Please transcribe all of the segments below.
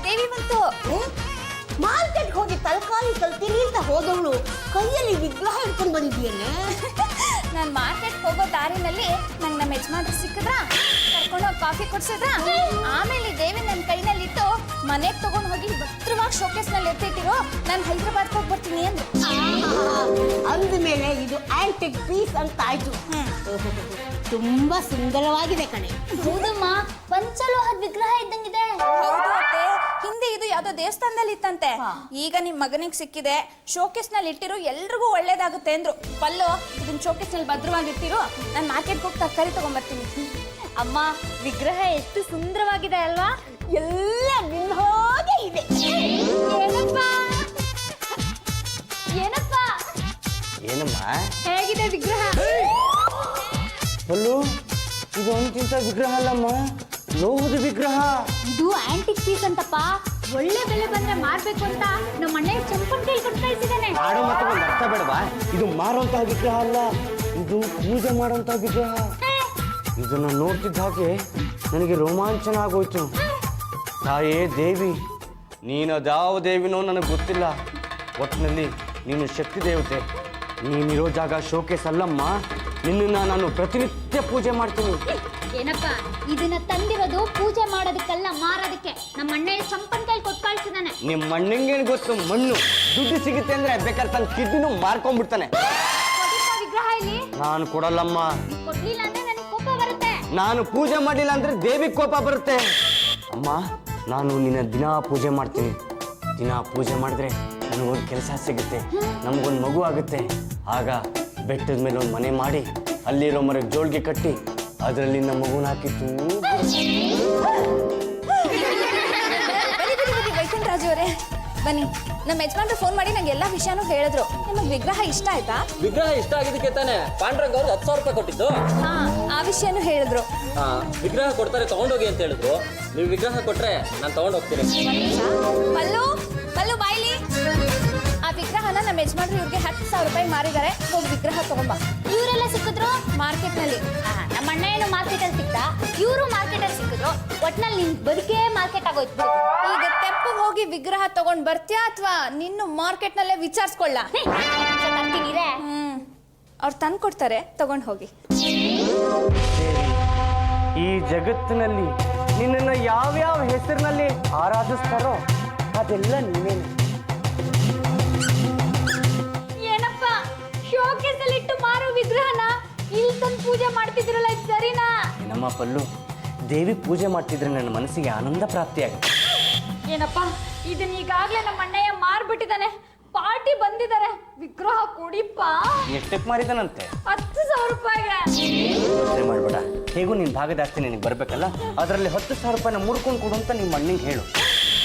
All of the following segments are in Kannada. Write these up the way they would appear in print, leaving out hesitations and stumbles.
ದೇವಿ ಬಂತು. ಮಾರ್ಕೆಟ್ ಹೋಗಿ ತರಕಾರಿ ತರ್ತೀನಿ ಅಂತ ಹೋದವಳು ಕೈಯಲ್ಲಿ ವಿಗ್ರಹ ಹಿಡ್ಕೊಂಡು ಬಂದಿದ್ಯೇನೆ. ನಾನು ಮಾರ್ಕೆಟ್ ಹೋಗೋ ದಾರಿನಲ್ಲಿ ನಂಗೆ ನಮ್ಮ ಯಜಮಾನ್ರು ಸಿಕ್ಕಿದ್ರ, ಕರ್ಕೊಂಡೋಗಿ ಕಾಫಿ ಕೊಡ್ಸಿದ್ರ, ಆಮೇಲೆ ದೇವಿ ನನ್ನ ಕೈನಲ್ಲಿಟ್ಟು ಮನೆಗೆ ತಗೊಂಡು ಹೋಗಿ ಭದ್ರವಾಗಿ ಶೋಕೇಸ್ನಲ್ಲಿ ಎತ್ತಿಟ್ಟಿರೋ, ನಾನು ಹೈದ್ರಾಬಾದ್ಗೆ ಹೋಗಿ ಬರ್ತೀನಿ ಅಂದ್ರೆ. ಅಂದಮೇಲೆ ಇದು ಆಂಟಿಕ್ ಪೀಸ್ ಅಂತ ಆಯ್ತು. ತುಂಬಾ ಸುಂದರವಾಗಿದೆ ಕಣೆ. ಹೌದಮ್ಮ, ಪಂಚಲೋಹದ ವಿಗ್ರಹ ಇದ್ದಂಗಿದೆ. ಹೌದು ಅತ್ತೆ, ಹಿಂದೆ ಇದು ಯಾವ್ದೋ ದೇವಸ್ಥಾನದಲ್ಲಿ ಇತ್ತಂತೆ. ಈಗ ನಿಮ್ ಮಗನಿಗೆ ಸಿಕ್ಕಿದೆ, ಶೋಕೇಸ್ ನಲ್ಲಿ ಇಟ್ಟಿರು, ಎಲ್ರಿಗೂ ಒಳ್ಳೇದಾಗುತ್ತೆ ಅಂದ್ರು. ಪಲ್ಲು ಇದನ್ನ ಶೋಕೇಸ್ ನಲ್ಲಿ ಭದ್ರವಾಗಿ ಇಟ್ಟಿರು, ನಾನು ಮಾರ್ಕೆಟ್ಗೆ ಹೋಗಿ ತರಕಾರಿ ತಗೊಂಡ್ಬರ್ತೀನಿ. ಅಮ್ಮ, ವಿಗ್ರಹ ಎಷ್ಟು ಸುಂದರವಾಗಿದೆ ಅಲ್ವಾ? ಎಲ್ಲ ನಿನ್ನ ಹಾಗೆ ಇದೆ. ಏನಪ್ಪ ಏನಪ್ಪ ಏನಮ್ಮ ಹೇಗಿದೆ ವಿಗ್ರಹ? ಪಲ್ಲು, ಇದು ಅಂತಿಂತ ವಿಗ್ರಹ ಅಲ್ಲಮ್ಮ, ಲೋಹದ ವಿಗ್ರಹ. ಇದು ಆಂಟಿಕ್ ಪೀಸ್ ಅಂತಪ್ಪ. ಒಳ್ಳೆ ಬೆಲೆ ಬಂದ್ರೆ ಮಾರ್ಬೇಕು ಅಂತ ನಮ್ಮ ಅಣ್ಣ ಚಂಪನ್ ಕೈ ಕೊಟ್ಟು ಕಳಿಸಿದಾನೆ. ಆಡೋ ಮತ್ತೆ ಒಂದು ಅರ್ಥ ಬೇಡವಾ? ಇದು ಮಾರುವಂತಹ ವಿಗ್ರಹ ಅಲ್ಲ, ಇದು ಪೂಜೆ ಮಾಡುವಂತಹ ವಿಗ್ರಹ. ಇದನ್ನ ನೋಡ್ತಿದ್ದ ಹಾಗೆ ನನಗೆ ರೋಮಾಂಚನ ಆಗೋಯ್ತು. ತಾಯೇ ದೇವಿ, ನೀನು ಅದಾವ ದೇವಿನೋ ನನಗೆ ಗೊತ್ತಿಲ್ಲ, ಒಟ್ಟಿನಲ್ಲಿ ನೀನು ಶಕ್ತಿ ದೇವತೆ. ನೀನಿರೋ ಜಾಗ ಶೋಕೇಸ್ ಅಲ್ಲಮ್ಮ, ನಿನ್ನನ್ನು ನಾನು ಪ್ರತಿನಿತ್ಯ ಪೂಜೆ ಮಾಡ್ತೀನಿ. ಏನಪ್ಪ, ಇದನ್ನ ತಂದಿರೋದು ಪೂಜೆ ಮಾಡೋದಕ್ಕಲ್ಲ, ಮಾರೋದಕ್ಕೆ. ನಮ್ಮ ಅಣ್ಣ ಚಂಪನ್ ಕೈ ಕೊಟ್ಟು ಕಳಿಸಿದಾನೆ. ನಿಮ್ಮ ಅಣ್ಣಂಗೇನು ಗೊತ್ತು, ಮಣ್ಣು ದುಡ್ಡು ಸಿಗುತ್ತೆ ಅಂದ್ರೆ ಬೇಕಾದ್ರೆ ತನ್ನ ಕಿಡ್ನಿನೂ ಮಾರ್ಕೊಂಡ್ಬಿಡ್ತಾನೆ. ವಿಗ್ರಹ ಇಲ್ಲಿ ನಾನು ಕೊಡಲ್ಲಮ್ಮ. ಕೊಡ್ಲಿಲ್ಲ ಅಂದ್ರೆ ನನಗೆ ಕೋಪ ಬರುತ್ತೆ. ನಾನು ಪೂಜೆ ಮಾಡಿಲ್ಲ ಅಂದ್ರೆ ದೇವಿಗೆ ಕೋಪ ಬರುತ್ತೆ. ಅಮ್ಮ, ನಾನು ನಿನ್ನ ದಿನ ಪೂಜೆ ಮಾಡ್ತೀನಿ. ದಿನ ಪೂಜೆ ಮಾಡಿದ್ರೆ ನನಗೊಂದು ಕೆಲಸ ಸಿಗುತ್ತೆ, ನಮಗೊಂದು ಮಗು ಆಗುತ್ತೆ. ಆಗ ಬೆಟ್ಟದ ಮೇಲೆ ಒಂದು ಮನೆ ಮಾಡಿ ಅಲ್ಲಿರೋ ಮರಕ್ಕೆ ಜೋಳಿಗೆ ಕಟ್ಟಿ ಅದರಲ್ಲಿ ನಮ್ಮ ಮಗುನ ಹಾಕಿತ್ತು. ವೈಕುಂಠರಾಜ್ ಅವರೇ ಬನ್ನಿ, ನಮ್ಮ ಯಜಮಾನ್ರು ಫೋನ್ ಮಾಡಿ ನಂಗೆ ಎಲ್ಲ ವಿಷಯನೂ ಹೇಳಿದ್ರು. ನಿಮಗೆ ವಿಗ್ರಹ ಇಷ್ಟ ಆಯ್ತಾ? ವಿಗ್ರಹ ಇಷ್ಟ ಆಗಿದ್ದಕ್ಕೆ ತಾನೆ ಪಾಂಡ್ರಂಗ್ ಅವ್ರಿಗೆ 10,000 ರೂಪಾಯಿ ಕೊಟ್ಟಿದ್ದು. ಹಾ, ಆ ವಿಷಯನೂ ಹೇಳಿದ್ರು. ವಿಗ್ರಹ ಕೊಡ್ತಾರೆ, ತಗೊಂಡೋಗಿ ಅಂತ ಹೇಳಿದ್ರು. ನೀವು ವಿಗ್ರಹ ಕೊಟ್ರೆ ನಾನು ತಗೊಂಡೋಗ್ತೀನಿ. ಪಲ್ಲು ಪಲ್ಲು ಬಾಯ್ಲಿ, ಆ ವಿಗ್ರಹನ ನಮ್ಮ ಯಜಮಾನ್ರು ಇವ್ರಿಗೆ 10,000 ರೂಪಾಯಿ ಮಾರಿದ್ದಾರೆ. ಹೋಗಿ ವಿಗ್ರಹ ತಗೊಂಬ. ಇವರೆಲ್ಲ ಸಿಕ್ಕಿದ್ರು ಮಾರ್ಕೆಟ್ ನಲ್ಲಿ. ನಮ್ಮ ಅಣ್ಣ ಏನು ಮಾರ್ಕೆಟ್ ಅಲ್ಲಿ ಸಿಕ್ತಾ, ಇವರು ಮಾರ್ಕೆಟ್ ಅಲ್ಲಿ ಸಿಕ್ಕಿದ್ರು. ಒಟ್ನಲ್ಲಿ ನಿನ್ ಬದುಕೇ ಮಾರ್ಕೆಟ್ ಆಗೋಯ್ತು. ಈಗ ತೆಪ್ಪು ಹೋಗಿ ವಿಗ್ರಹ ತಗೊಂಡ್ ಬರ್ತೀಯಾ ಅಥವಾ ನಿನ್ನು ಮಾರ್ಕೆಟ್ ನಲ್ಲೇ ವಿಚಾರಿಸ್ಕೊಳ್ಳ? ಅವ್ರು ತಂದು ಕೊಡ್ತಾರೆ, ತಗೊಂಡ್ ಹೋಗಿ. ಈ ಜಗತ್ತಿನಲ್ಲಿ ನಿನ್ನನ್ನು ಯಾವ್ಯಾವ ಹೆಸರಿನಲ್ಲಿ ಆರಾಧಿಸ್ತಾರೋ ಅದೆಲ್ಲ ನೀನೇನು. ಏನಪ್ಪ, ಶೋಕೇಸ್ ಅಲ್ಲಿ ಇಟ್ಟು ಮಾರೋ ವಿಗ್ರಹನ ಇಲ್ಲಿ ತಂದು ಪೂಜೆ ಮಾಡ್ತಿದ್ರಲ್ಲ, ಇದು ಸರಿನಾ? ನಮ್ಮ ಪಲ್ಲು, ದೇವಿ ಪೂಜೆ ಮಾಡ್ತಿದ್ರೆ ನನ್ನ ಮನಸ್ಸಿಗೆ ಆನಂದ ಪ್ರಾಪ್ತಿಯಾಗುತ್ತೆ. ಏನಪ್ಪ, ಇದನ್ನ ಈಗಾಗ್ಲೇ ನಮ್ಮ ಅಣ್ಣಯ್ಯ ಮಾರ್ಬಿಟ್ಟಿದ್ದಾನೆ. ಪಾರ್ಟಿ ಬಂದಿದ್ದಾರೆ, ವಿಗ್ರಹ ಕೊಡಿಪ್ಪ. ಎಷ್ಟಕ್ಕೆ ಮಾರಿದಾನಂತೆ? 10,000 ರೂಪಾಯಿಗೆ. ಯೋಚನೆ ಮಾಡ್ಬೇಡ, ಹೇಗೂ ನಿನ್ನ ಭಾಗದಾಸ್ತಿ ನಿನಗೆ ಬರ್ಬೇಕಲ್ಲ, ಅದರಲ್ಲಿ 10,000 ರೂಪಾಯಿನ ಮುಡ್ಕೊಂಡು ಕೊಡು ಅಂತ ನಿಮ್ಮ ಅಣ್ಣಂಗೆ ಹೇಳು.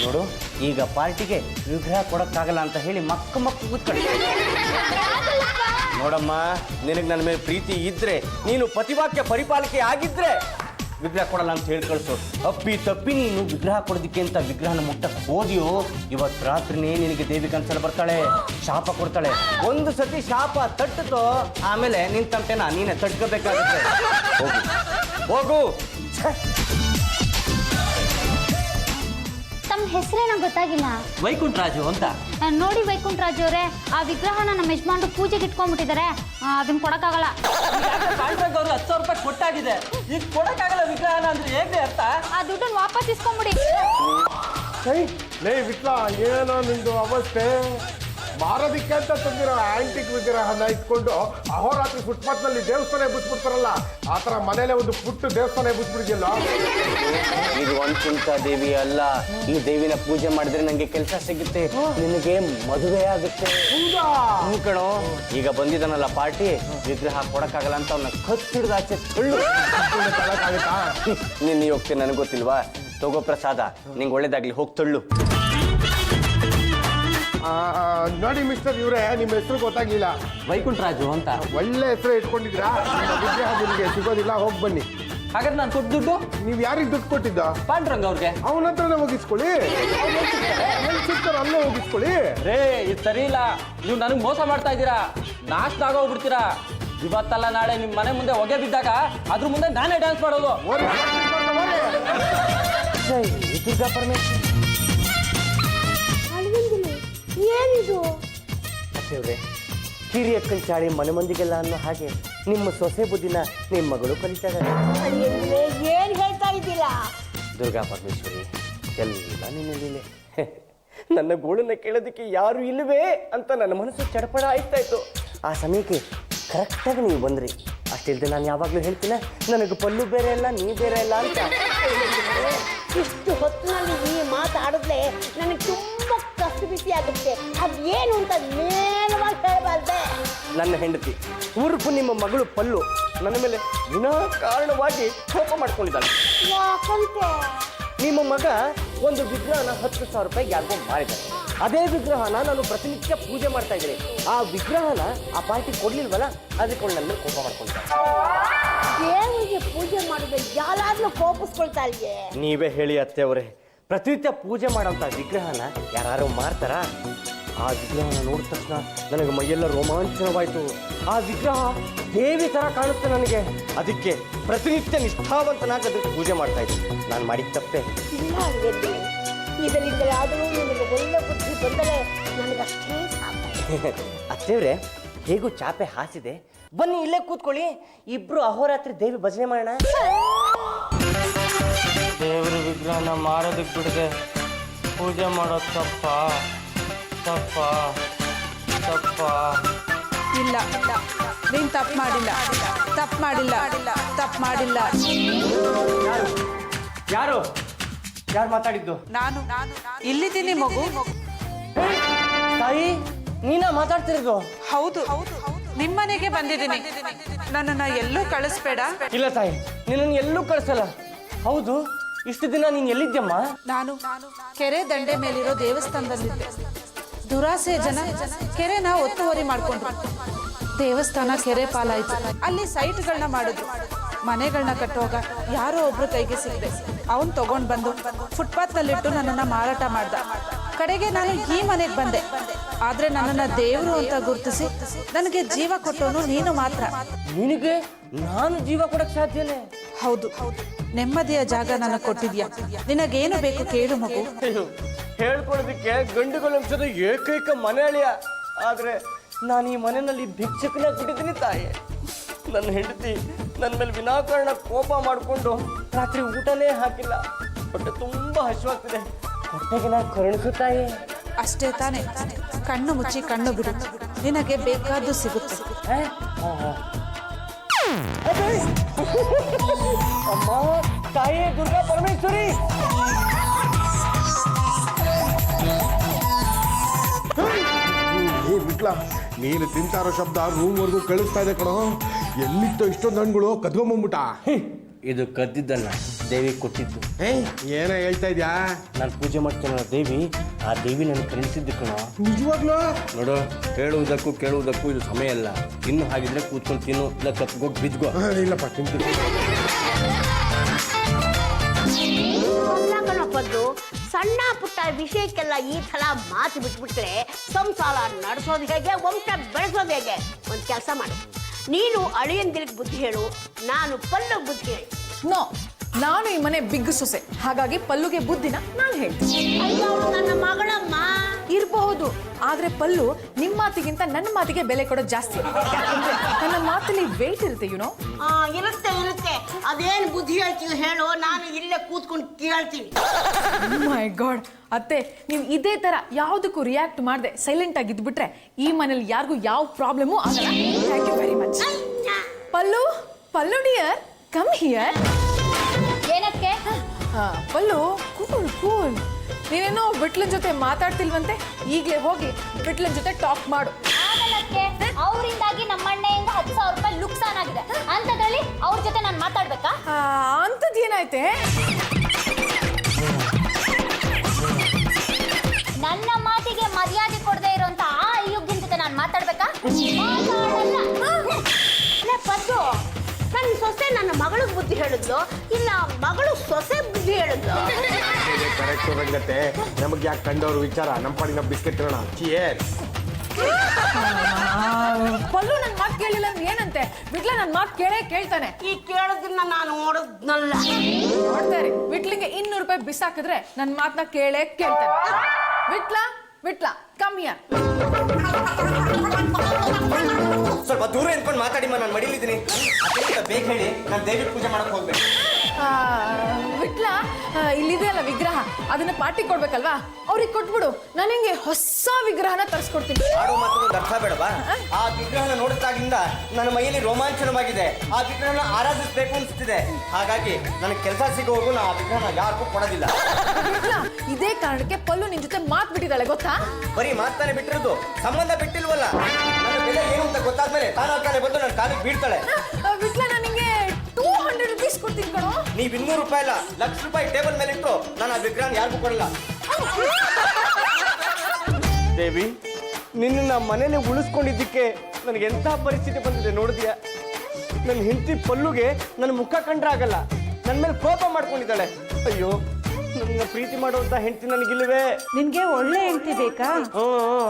ನೋಡು, ಈಗ ಪಾರ್ಟಿಗೆ ವಿಗ್ರಹ ಕೊಡೋಕ್ಕಾಗಲ್ಲ ಅಂತ ಹೇಳಿ ಮಕ್ಕ ಕೂತ್ಕೊಳ್ಳಿ. ನೋಡಮ್ಮ, ನಿನಗೆ ನನ್ನ ಮೇಲೆ ಪ್ರೀತಿ ಇದ್ರೆ, ನೀನು ಪತಿವಾಕ್ಯ ಪರಿಪಾಲಿಕೆ ಆಗಿದ್ರೆ ವಿಗ್ರಹ ಕೊಡಲ್ಲ ಅಂತ ಹೇಳಿ ಕಳಿಸು. ಅಪ್ಪಿ ತಪ್ಪಿ ನೀನು ವಿಗ್ರಹ ಕೊಡೋದಕ್ಕೆ ಅಂತ ವಿಗ್ರಹನ ಮುಟ್ಟಕ್ಕೆ ಹೋದಿಯೋ, ಇವತ್ತು ರಾತ್ರಿನೇ ನಿನಗೆ ದೇವಿ ಕನ್ಸಲ್ಲಿ ಬರ್ತಾಳೆ, ಶಾಪ ಕೊಡ್ತಾಳೆ. ಒಂದು ಸತಿ ಶಾಪ ತಟ್ಟುತ್ತೋ, ಆಮೇಲೆ ನಿನ್ ತಂಟೆನ ನೀನೆ ತಡ್ಕೋಬೇಕಾಗುತ್ತೆ. ಹೋಗು. ತಮ್ಮ ಹೆಸರೇನೋ ಗೊತ್ತಾಗಿಲ್ಲ. ವೈಕುಂಠರಾಜು ಅಂತ. ನೋಡಿ ವೈಕುಂಠರಾಜ್ ಅವರೇ, ಆ ವಿಗ್ರಹನ ನಮ್ಮ ಯಜಮಾನ್ರು ಪೂಜೆಗೆ ಇಟ್ಕೊಂಡ್ಬಿಟ್ಟಿದ್ದಾರೆ. ಅದನ್ನ ಕೊಡಕ್ಕಾಗಲ್ಲ. ಪಾಂಡ್ರಂಗ್ ಅವ್ರಿಗೆ 10,000 ರೂಪಾಯಿ ಕೊಟ್ಟಾಗಿದೆ, ಈಗ ಕೊಡಕ್ಕಾಗಲ್ಲ ವಿಗ್ರಹನ ಅಂದ್ರೆ ಹೇಗೆ ಅರ್ಥ? ಆ ದುಡ್ಡನ್ನು ವಾಪಸ್ ಇಸ್ಕೊಂಡ್ಬಿಡಿ. ಲೇ ವಿಟ್ಲ, ಏನೋ ನಿಂದು ಅವಸ್ಥೆ. ಮಾರೋದಿಕ್ಕೆ ಅಂತ ತಂದಿರೋ ಆಂಟಿಕ್ ವಿಗ್ರಹನ ಇಟ್ಕೊಂಡು ಅಹೋರಾತ್ರಿ ಫುಟ್ಪಾತ್ನಲ್ಲಿ ದೇವಸ್ಥಾನ ಬಿಟ್ಬಿಡ್ತಾರಲ್ಲ, ಆ ಥರ ಮನೇಲೆ ಒಂದು ಪುಟ್ಟ ದೇವಸ್ಥಾನ ಬಿಟ್ಬಿಡಿದ್ಯಲ್ಲ. ಇದು ಒಂದ್ಕಿಂತ ದೇವಿ ಅಲ್ಲ, ಈ ದೇವಿನ ಪೂಜೆ ಮಾಡಿದ್ರೆ ನಂಗೆ ಕೆಲಸ ಸಿಗುತ್ತೆ, ನಿನಗೆ ಮದುವೆ ಆಗುತ್ತೆ. ಹ್ಞೂ ಕಣೋ, ಈಗ ಬಂದಿದ್ದಾನಲ್ಲ ಪಾರ್ಟಿ, ವಿಗ್ರಹ ಕೊಡಕ್ಕಾಗಲ್ಲ ಅಂತ ಅವನ್ನ ಕತ್ತಿಡ್ದು ಆಚೆ ತಳ್ಳು. ತಗೊಳಕ್ಕಾಗತ್ತಾ? ನಿನ್ನ ಹೋಗ್ತೀನಿ, ನನಗೆ ಗೊತ್ತಿಲ್ವಾ? ತಗೋ ಪ್ರಸಾದ, ನಿಂಗೆ ಒಳ್ಳೇದಾಗ್ಲಿ, ಹೋಗಿ ತಳ್ಳು. ನೋಡಿ ಮಿಸ್ಟರ್, ಇವ್ರೆ ನಿಮ್ಮ ಹೆಸರು ಗೊತ್ತಾಗ್ಲಿಲ್ಲ. ವೈಕುಂಠರಾಜು ಅಂತ. ಒಳ್ಳೆ ಹೆಸರು ಇಟ್ಕೊಂಡಿದ್ರಾ, ನಿಮ್ಮ ವಿಗ್ರಹ ನಿಮಗೆ ಸಿಗೋದಿಲ್ಲ, ಹೋಗಿ ಬನ್ನಿ. ಹಾಗಾದ್ರೆ ನಾನು ಕೊಟ್ಟು ದುಡ್ಡು ನೀವು ಯಾರಿಗೆ ದುಡ್ಡು ಕೊಟ್ಟಿದ್ದ? ಪಾಂಡ್ರಂಗ್ ಅವ್ರಿಗೆ. ಅವನ ಹತ್ರನೇ ಹೋಗಿಸ್ಕೊಳ್ಳಿ, ಸಿಗ್ತಾರೆ ಅಲ್ಲೇ ಹೋಗಿಸ್ಕೊಳ್ಳಿ. ರೇ, ಇದು ಸರಿ ಇಲ್ಲ, ನೀವು ನನಗೆ ಮೋಸ ಮಾಡ್ತಾ ಇದ್ದೀರಾ, ನಾಶ ಆಗೋಗ್ಬಿಡ್ತೀರಾ. ಇವತ್ತಲ್ಲ ನಾಳೆ ನಿಮ್ಮ ಮನೆ ಮುಂದೆ ಹೊಗೆ ಬಿದ್ದಾಗ ಅದ್ರ ಮುಂದೆ ನಾನೇ ಡ್ಯಾನ್ಸ್ ಮಾಡೋದು. ಜೈ ದುರ್ಗಾ ಪರಮೇಶ್ವರಿ. ಏನಿದು? ಅತ್ತೇವ್ರೆ, ಹಿರಿಯಕ್ಕನ ಚಾಳಿ ಮನೆ ಮಂದಿಗೆಲ್ಲ ಅನ್ನೋ ಹಾಗೆ ನಿಮ್ಮ ಸೊಸೆ ಬುದ್ಧಿನ ನಿಮ್ಮ ಮಗಳು ಕಲಿತಾ ಇದ್ದಾರೆ. ಅಯ್ಯಯ್ಯೇ, ಏನ್ ಹೇಳ್ತಾ ಇದ್ದೀರಾ? ದುರ್ಗಾ ಪರಮೇಶ್ವರಿ, ಎಲ್ಲ ನಿನ್ನಲ್ಲಿ ನನ್ನ ಗೋಳನ್ನ ಕೇಳೋದಕ್ಕೆ ಯಾರು ಇಲ್ಲವೇ ಅಂತ ನನ್ನ ಮನಸ್ಸು ಚಡಪಡ ಆಯ್ತಾ ಇತ್ತು. ಆ ಸಮಯಕ್ಕೆ ಕರೆಕ್ಟಾಗಿ ನೀವು ಬಂದ್ರಿ. ಅಷ್ಟಿಲ್ದೆ ನಾನು ಯಾವಾಗಲೂ ಹೇಳ್ತೀನ, ನನಗೆ ಪಲ್ಲು ಬೇರೆ ಇಲ್ಲ, ನೀ ಬೇರೆ ಇಲ್ಲ ಅಂತ. ಇಷ್ಟು ಹೊತ್ತಿನಲ್ಲಿ ಈ ಮಾತಾಡಿದ್ರೆ ನನಗೆ ತುಂಬಾ ಕಷ್ಟ ಬಿಸಿ ಆಗುತ್ತೆ. ಅದೇನು ಅಂತ ನೇರವಾಗಿ ಹೇಳಬಾರ್ದೆ. ನನ್ನ ಹೆಂಡತಿ ಊರ್ಪು ನಿಮ್ಮ ಮಗಳು ಪಲ್ಲು ನನ್ನ ಮೇಲೆ ವಿನಾಕಾರಣವಾಗಿ ಕೋಪ ಮಾಡ್ಕೊಂಡಿದ್ದಾಳೆ. ಯಾಕಂತೆ? ನಿಮ್ಮ ಮಗ ಒಂದು ವಿಗ್ರಹನ 10,000 ರೂಪಾಯಿಗೆ ಯಾರಿಗೋ ಮಾರಿದ್ದಾನೆ. ಅದೇ ವಿಗ್ರಹನ ನಾನು ಪ್ರತಿನಿತ್ಯ ಪೂಜೆ ಮಾಡ್ತಾ ಇದ್ದೀನಿ. ಆ ವಿಗ್ರಹನ ಆ ಪಾರ್ಟಿ ಕೊಡ್ಲಿಲ್ವಲ್ಲ, ಅದಕ್ಕೆ ಅವಳು ನನ್ನ ಮೇಲೆ ಕೋಪ ಮಾಡ್ಕೊಳ್ತಾಳೆ. ದೇವರಿಗೆ ಪೂಜೆ ಮಾಡಿದ್ರೆ ಯಾರಾದ್ರೂ ಕೋಪಿಸ್ಕೊಳ್ತಾ ಇಲ್ವೇ? ನೀವೇ ಹೇಳಿ ಅತ್ತೆ ಅವರೇ, ಪ್ರತಿನಿತ್ಯ ಪೂಜೆ ಮಾಡೋಂಥ ವಿಗ್ರಹನ ಯಾರು ಮಾರ್ತಾರ? ಆ ವಿಗ್ರಹನ ನೋಡಿದ ತಕ್ಷಣ ನನಗೆ ಮೈಯೆಲ್ಲ ರೋಮಾಂಚನವಾಯಿತು. ಆ ವಿಗ್ರಹ ದೇವಿ ಥರ ಕಾಣುತ್ತೆ ನನಗೆ. ಅದಕ್ಕೆ ಪ್ರತಿನಿತ್ಯ ನಿಷ್ಠಾವಂತನಾಗಿ ಅದಕ್ಕೆ ಪೂಜೆ ಮಾಡ್ತಾ ಇದ್ದೀನಿ. ನಾನು ಮಾಡಿದ ತಪ್ಪೆ ಇಲ್ಲ ಅಲ್ವೇಂದ್ರೆ, ಇದರಿಂದಲಾದರೂ ನಿನಗೆ ಒಳ್ಳೆ ಬುದ್ಧಿ ಬಂದರೆ ನನಗಷ್ಟೇ ಸಾಕು. ಅತ್ತೇವ್ರೆ, ಹೇಗೂ ಚಾಪೆ ಹಾಸಿದೆ, ಬನ್ನಿ ಇಲ್ಲೇ ಕೂತ್ಕೊಳ್ಳಿ, ಇಬ್ರು ಅಹೋರಾತ್ರಿ ದೇವಿ ಭಜನೆ ಮಾಡೋಣ. ದೇವರ ವಿಗ್ರಹನ ಮಾರೋದಕ್ಕೆ ಬಿಡದೆ ಪೂಜೆ ಮಾಡೋದು ತಪ್ಪ ತಪ್ಪ ತಪ್ಪ? ಇಲ್ಲ, ನೀನ್ ತಪ್ಪು ಮಾಡಿಲ್ಲ, ತಪ್ಪು ಮಾಡಿಲ್ಲ, ತಪ್ಪು ಮಾಡಿಲ್ಲ. ಯಾರು ಯಾರು ಮಾತಾಡಿದ್ದು? ನಾನು ಇಲ್ಲಿದ್ದೀನಿ ಮಗು. ತಾಯಿ, ನೀನಾ ಮಾತಾಡ್ತಿರೋದು? ಹೌದು, ನಿಮ್ಮನೆಗೆ ಬಂದಿದ್ದೀನಿ. ನನ್ನನ್ನ ಎಲ್ಲೂ ಕಳಿಸ್ಬೇಡ. ಇಲ್ಲ ತಾಯಿ, ನಿನ್ನನ್ನು ಎಲ್ಲೂ ಕಳಿಸಲ್ಲ. ಹೌದು, ಇಷ್ಟು ದಿನ ನೀನು ಎಲ್ಲಿದ್ಯಮ್ಮ? ನಾನು ಕೆರೆ ದಂಡೆ ಮೇಲಿರೋ ದೇವಸ್ಥಾನದಲ್ಲಿದ್ದೆ. ದುರಾಸೆ ಜನ ಕೆರೆನ ಒತ್ತುವರಿ ಮಾಡ್ಕೊಂಡ್ರು. ದೇವಸ್ಥಾನ ಕೆರೆ ಪಾಲಾಯ್ತು. ಅಲ್ಲಿ ಸೈಟ್ಗಳನ್ನ ಮಾಡಿದ್ರು. ಮನೆಗಳನ್ನ ಕಟ್ಟುವಾಗ ಯಾರೋ ಒಬ್ರು ಕೈಗೆ ಸಿಕ್ದೆ. ಅವನ್ ತಗೊಂಡ್ ಬಂದು ಫುಟ್ಪಾತ್ ನಲ್ಲಿಟ್ಟು ನನ್ನನ್ನ ಮಾರಾಟ ಮಾಡ್ದ. ಕಡೆಗೆ ನಾನು ಈ ಮನೆಗೆ ಬಂದೆ. ಆದ್ರೆ ನನ್ನನ್ನ ದೇವರು ಅಂತ ಗುರುತಿಸಿ ನನಗೆ ಜೀವ ಕೊಟ್ಟವನು ನೀನು ಮಾತ್ರ. ನಿನಗೆ ನಾನು ಜೀವ ಕೊಡಕ್ ಸಾಧ್ಯನೇ? ಹೌದು, ನೆಮ್ಮದಿಯ ಜಾಗ ನನಗೆ ಕೊಟ್ಟಿದ್ಯಾ. ನಿನಗೇನು ಬೇಕು ಕೇಳು ಮಗು. ಹೇಳ್ಕೊಡೋದಕ್ಕೆ ಗಂಡುಗಳ ಅಂಶದ ಏಕೈಕ ಮನೆ ಅಳಿಯ. ಆದ್ರೆ ನಾನು ಈ ಮನೆಯಲ್ಲಿ ಭಿಕ್ಷಕನಾಗಿ ಬಿಟ್ಟಿದ್ದೀನಿ ತಾಯಿ. ನನ್ನ ಹೆಂಡತಿ ನನ್ನ ಮೇಲೆ ವಿನಾಕಾರಣ ಕೋಪ ಮಾಡಿಕೊಂಡು ರಾತ್ರಿ ಊಟನೇ ಹಾಕಿಲ್ಲ. ಹೊಟ್ಟೆ ತುಂಬ ಹಸಿವಾಗ್ತಿದೆ, ಹೊಟ್ಟೆಗೆ ನಾನು ಕರುಣಿಸು ತಾಯಿ. ಅಷ್ಟೇ ತಾನೆ, ಕಣ್ಣು ಮುಚ್ಚಿ ಕಣ್ಣು ಬಿಡು, ನಿನಗೆ ಬೇಕಾದ್ದು ಸಿಗುತ್ತೆ. ಅಮ್ಮ, ತಾಯಿ ದುರ್ಗಾ ಪರಮೇಶ್ವರಿ. ಬಿಟ್ಲ, ನೀನು ತಿಂತಾರೋ ಶಬ್ದ ರೂಮ್ವರೆಗೂ ಕೇಳಿಸ್ತಾ ಇದೆ ಕಣೋ. ಎಲ್ಲಿತ್ತೋ ಇಷ್ಟೊಂದು ಹಣ್ಣುಗಳು ಕದ್ಕೊಂಬಂದ್ಬಿಟ್ಟ. ಇದು ಕದ್ದಿದ್ದಲ್ಲ, ದೇವಿ ಕೊಟ್ಟಿದ್ದು. ಏನೋ ಹೇಳ್ತಾ ಇದ್ಯಾ? ನಾನು ಪೂಜೆ ಮಾಡ್ತೇನೆ ದೇವಿ, ಆ ದೇವಿ ನನಗೆ ಕಳಿಸಿದ್ದು ಕಣೋ. ನಿಜವಾಗ್ಲೂ? ನೋಡು, ಹೇಳುವುದಕ್ಕೂ ಕೇಳುವುದಕ್ಕೂ ಇದು ಸಮಯ ಅಲ್ಲ. ಇನ್ನು ಹಾಗಿದ್ರೆ ಕೂತ್ಕೊಂಡು ತಿನ್ನು, ಇಲ್ಲ ಕತ್ಕೊಟ್ಟು ಬಿದ್ಗೋ. ಇಲ್ಲಪ್ಪ, ತಿಂತೀನಿ. ಪದ್ದು, ಸಣ್ಣ ಪುಟ್ಟ ವಿಷಯಕ್ಕೆಲ್ಲ ಈ ಥರ ಮಾತು ಬಿಟ್ಬಿಟ್ರೆ ಸಂಸಾರ ನಡೆಸೋದು ಹೇಗೆ, ವಂಶ ಬೆಳೆಸೋದು ಹೇಗೆ? ಒಂದು ಕೆಲಸ ಮಾಡು, ನೀನು ಅಳಿಯಂದಿರಿಗೆ ಬುದ್ಧಿ ಹೇಳು, ನಾನು ಪಲ್ಲು ಬುದ್ಧಿ ಹೇಳಿ. ನೋ, ನಾನು ಈ ಮನೆ ಬಿಗ್ ಸೊಸೆ, ಹಾಗಾಗಿ ಪಲ್ಲುಗೆ ಬುದ್ಧಿನ ನಾನು ಹೇಳ್ತೀನಿ. ಅಯ್ಯೋ, ನನ್ನ ಮಗಳಮ್ಮ. ಇರಬಹುದು, ಆದ್ರೆ ಪಲ್ಲು ನಿಮ್ಮ ಮಾತಿಗಿಂತ ನನ್ನ ಮಾತಿಗೆ ಬೆಲೆ ಕೊಡೋದು ಜಾಸ್ತಿ. ಯಾಕಂದ್ರೆ ನನ್ನ ಮಾತಲ್ಲಿ ವೇಟ್ ಇರುತ್ತೆ, ಯುನೋ. ಇರುತ್ತೆ. ಅದೇನು ಬುದ್ಧಿ ಹೇಳ್ತೀವಿ ಹೇಳು, ನಾನು ಇಲ್ಲೇ ಕೂತ್ಕೊಂಡು ಕೇಳ್ತೀನಿ. ಮೈ ಗಾಡ್ ಅತ್ತೆ, ನೀವು ಇದೇ ತರ ಯಾವುದಕ್ಕೂ ರಿಯಾಕ್ಟ್ ಮಾಡದೆ ಸೈಲೆಂಟ್ ಆಗಿ ಇದ್ಬಿಟ್ರೆ ಈ ಮನೇಲಿ ಯಾರಿಗೂ ಯಾವ ಪ್ರಾಬ್ಲಮೂ ಆಗಲ್ಲ. Thank you very much. Pallu dear, come here. ಏನಕ್ಕೆ? Pallu, cool cool. ನೀನೇನೋ ವಿಟ್ಲನ್ ಜೊತೆ ಮಾತಾಡ್ತಿಲ್ವಂತೆ, ಈಗಲೇ ಹೋಗಿ ವಿಟ್ಲನ್ ಜೊತೆ ಟಾಕ್ ಮಾಡು. ಆಗಲ್ಲಕ್ಕೆ, ಅವರಿಂದಾಗಿ ನಮ್ಮ ಅಣ್ಣಯಿಂದ 10,000 ರೂಪಾಯಿ ಲುಕ್ಸಾನ್ ಆಗಿದೆ. ಅಂತದ್ರಲ್ಲಿ ಅವ್ರ ಜೊತೆ ನಾನು ಮಾತಾಡ್ಬೇಕಾ? ಅಂಥದ್ದು ಏನಾಯ್ತೆ? ನನ್ನ ಮಾತಿಗೆ ಮರ್ಯಾದೆ ಕೊಡದೆ ಇರೋಂತ ಆ ಅಯ್ಯುಗ್ಗಿನ ಜೊತೆ ನಾನು ಮಾತಾಡ್ಬೇಕಾ? ಪದ್ದು, ನನ್ನ ಸೊಸೆ ನನ್ನ ಮಗಳಿಗೆ ಬುದ್ಧಿ ಹೇಳಿದ್ಲು, ಇಲ್ಲ ಮಗಳು ಸೊಸೆ ಬುದ್ಧಿ ಹೇಳಿದ್ಲು? ಕರೆಕ್ಟ್ ರಂಗತ್ತೆ, ನಮಗೆ ಯಾಕೆ ಕಂಡವ್ರ ವಿಚಾರ, ನಮ್ಮ ಪಾಡಿನ ಬಿಸ್ಕೆಟ್ ಇರೋಣ. ಚಿಯರ್ಸ್. ಪಲ್ಲು ನನ್ನ ಮಾತು ಕೇಳಿಲ್ಲ ಅಂದ್ರೆ ಏನಂತೆ? ವಿಟ್ಲ ನನ್ನ ಮಾತು ಕೇಳ್ತಾನೆ. ಈ ಕೇಳೋದನ್ನ ನಾನು ನೋಡಿದ್ನಲ್ಲ. ನೋಡ್ತಾರೆ, ವಿಟ್ಲಿಗೆ 200 ರೂಪಾಯಿ ಬಿಸಾಕಿದ್ರೆ ನನ್ನ ಮಾತನ್ನ ಕೇಳ್ತಾನೆ. Vitla, Vitla come here. ಸ್ವಲ್ಪ ದೂರ ನಿಂತ್ಕೊಂಡು ಮಾತಾಡಿಮ್ಮ, ನಾನು ಮಡಿಲಿದ್ದೀನಿ. ಬೇಗ ಹೇಳಿ, ನಾನು ದೇವಿ ಪೂಜೆ ಮಾಡಕ್ ಹೋಗ್ಬೇಕು. ವಿಟ್ಲ, ಇಲ್ಲಿದೆಯಲ್ಲ ವಿಗ್ರಹ, ಅದನ್ನ ಪಾರ್ಟಿ ಕೊಡ್ಬೇಕಲ್ವಾ, ಅವ್ರಿಗೆ ಕೊಟ್ಬಿಡು. ನಾನು ನಿಂಗೆ ಹೊಸ ವಿಗ್ರಹನ ತರಿಸ್ಕೊಡ್ತೀನಿ. ಆಡೋ ಮಾತೊಂದು ಅರ್ಥ ಬೇಡವಾ? ಆ ವಿಗ್ರಹನ ನೋಡಿದಾಗಿಂದ ನನ್ನ ಮೈಯಲ್ಲಿ ರೋಮಾಂಚನವಾಗಿದೆ. ಆ ವಿಗ್ರಹನ ಆರಾಧಿಸಬೇಕು ಅನಿಸ್ತಿದೆ. ಹಾಗಾಗಿ ನನಗೆ ಕೆಲಸ ಸಿಗೋವರೆಗೂ ನಾ ಆ ವಿಗ್ರಹನ ಯಾರಿಗೂ ಕೊಡೋದಿಲ್ಲ. ವಿಟ್ಲ, ಇದೇ ಕಾರಣಕ್ಕೆ ಪಲ್ಲು ನಿನ್ ಜೊತೆ ಮಾತು ಬಿಟ್ಟಿದ್ದಾಳೆ ಗೊತ್ತಾ? ಬರೀ ಮಾತಾನೆ ಬಿಟ್ಟಿರೋದು, ಸಂಬಂಧ ಬಿಟ್ಟಿಲ್ವಲ್ಲ. ನನ್ನ ಬೆಲೆ ಏನು ಅಂತ ಗೊತ್ತಾದ್ಮೇಲೆ ತಾನೇ ಬಂದು ನನ್ನ ಕಾಲಿಗೆ ಬೀಳ್ತಾಳೆ. ವಿಟ್ಲ, ನಾನು ನಿಂಗೆ 200 rupees ಕೊಡ್ತೀನಿ ಕಣೋ. ನೀವು 200 ರೂಪಾಯಿ ಅಲ್ಲ, ಲಕ್ಷ ರೂಪಾಯಿ ಟೇಬಲ್ ಮೇಲೆ ಇಟ್ಟು ನಾನು ಆ ವಿಗ್ರಹನ ಯಾರಿಗೂ ಕೊಡಲ್ಲ. ದೇವಿ, ನಿನ್ನ ಮನೇಲಿ ಉಳಿಸ್ಕೊಂಡಿದ್ದಕ್ಕೆ ನನಗೆ ಎಂಥ ಪರಿಸ್ಥಿತಿ ಬಂದಿದೆ ನೋಡಿದ್ಯಾ? ನನ್ನ ಹೆಂಡತಿ ಪಲ್ಲುಗೆ ನನ್ನ ಮುಖ ಕಂಡ್ರೆ ಆಗಲ್ಲ, ನನ್ನ ಮೇಲೆ ಕೋಪ ಮಾಡ್ಕೊಂಡಿದ್ದಾಳೆ. ಅಯ್ಯೋ, ನನ್ನ ಪ್ರೀತಿ ಮಾಡುವಂತ ಹೆಂಡತಿ ನನಗಿಲ್ವೇ? ನಿನ್ಗೆ ಒಳ್ಳೆ ಹೆಂಡತಿ ಬೇಕಾ?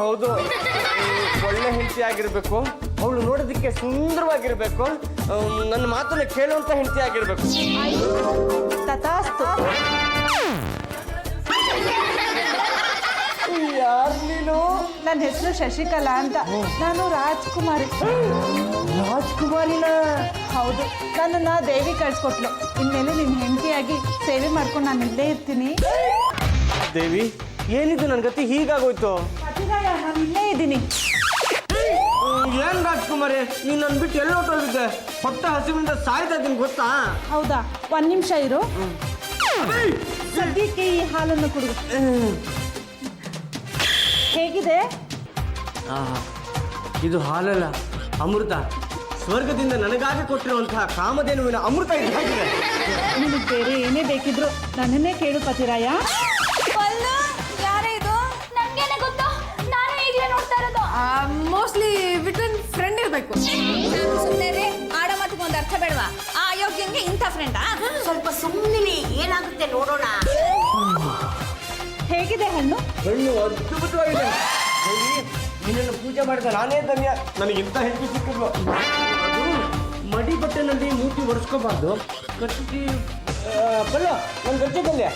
ಹೌದು, ಒಳ್ಳೆ ಹೆಂಡತಿ ಆಗಿರ್ಬೇಕು, ಅವಳು ನೋಡೋದಕ್ಕೆ ಸುಂದರವಾಗಿರ್ಬೇಕು, ನನ್ನ ಮಾತನ್ನ ಕೇಳುವಂತ ಹೆಂಡತಿ ಆಗಿರ್ಬೇಕು. ತಥಾಸ್ತು. ಯಾರು ನೀನು? ನನ್ನ ಹೆಸರು ಶಶಿಕಲಾ ಅಂತ. ನಾನು ರಾಜ್ಕುಮಾರಿ. ರಾಜ್ಕುಮಾರಿನ? ಹೌದು, ನನ್ನನ್ನ ದೇವಿ ಕಳ್ಸಿಕೊಟ್ಲು. ಇನ್ಮೇಲೆ ನಿನ್ನ ಹೆಂಡತಿಯಾಗಿ ಸೇವೆ ಮಾಡ್ಕೊಂಡು ನಾನು ಇಲ್ಲೇ ಇರ್ತೀನಿ. ದೇವಿ, ಏನಿದು ನನ್ನ ಗತಿ ಹೀಗಾಗೋಯ್ತು? ಪತಿರಾಯ, ನಾನು ಇಲ್ಲೇ ಇದ್ದೀನಿ. ಏನ್ ರಾಜ್ಕುಮಾರಿ, ನೀನ್ ನನ್ ಬಿಟ್ಟು ಎಲ್ಲ ಹೊಟ್ಟೋಗಿದ್ದೆ? ಹೊಟ್ಟೆ ಹಸಿವಿನಿಂದ ಸಾಯ್ತಾ ಇದ್ದೀನಿ ಗೊತ್ತಾ? ಹೌದಾ? 1 ನಿಮಿಷ ಇರು. ಸದ್ಯಕ್ಕೆ ಈ ಹಾಲನ್ನು ಕುಡಿದು. ಹೇಗಿದೆ? ಇದು ಹಾಲಲ್ಲ, ಅಮೃತ. ಸ್ವರ್ಗದಿಂದ ನನಗಾಗಿ ಕೊಟ್ಟಿರುವಂತಹ ಕಾಮಧೇನುವಿನ ಅಮೃತ ಇದಾಗಿದೆ. ನಿನಗೆ ಬೇರೆ ಏನೇ ಬೇಕಿದ್ರು ನನ್ನನ್ನೇ ಕೇಳು ಪತಿರಾಯ. ಪಲ್ಲು, ಯಾರೇ ಇದು? ನಂಗೇನೆ ಗೊತ್ತು, ನಾನು ಈಗಲೇ ನೋಡ್ತಾ ಇರೋದು. ಮೋಸ್ಟ್ಲಿ ವಿಟ್ಲನ್ ಫ್ರೆಂಡ್ ಇರಬೇಕು. ಸುಮ್ಮನೆ ರೀ, ಆಡೋ ಮಾತಿಗೆ ಒಂದು ಅರ್ಥ ಬೇಡವಾ? ಆ ಅಯೋಗ್ಯಂಗೆ ಇಂಥ ಫ್ರೆಂಡಾ? ಸ್ವಲ್ಪ ಸುಮ್ಮನೆ ಏನಾಗುತ್ತೆ ನೋಡೋಣ. ಹೇಗಿದೆ ಹಣ್ಣು? ಹಣ್ಣು ಅದ್ಭುತವಾಗಿದೆ. ನಿನ್ನನ್ನು ಪೂಜೆ ಮಾಡಿದ ನಾನೇ ಧನ್ಯ, ನನಗೆ ಇಂಥ ಹೆಂಡತಿ ಸಿಕ್ಕಿದ್ಲು. ಅದು ಮಡಿ ಬಟ್ಟೆನಲ್ಲಿ ಮೂತಿ ಒರೆಸ್ಕೋಬಾರ್ದು, ಕಟ್ಟಿ ಬಲ್ಲ ನನ್ನ ಗರ್ಜೆಗಲ್ಯ.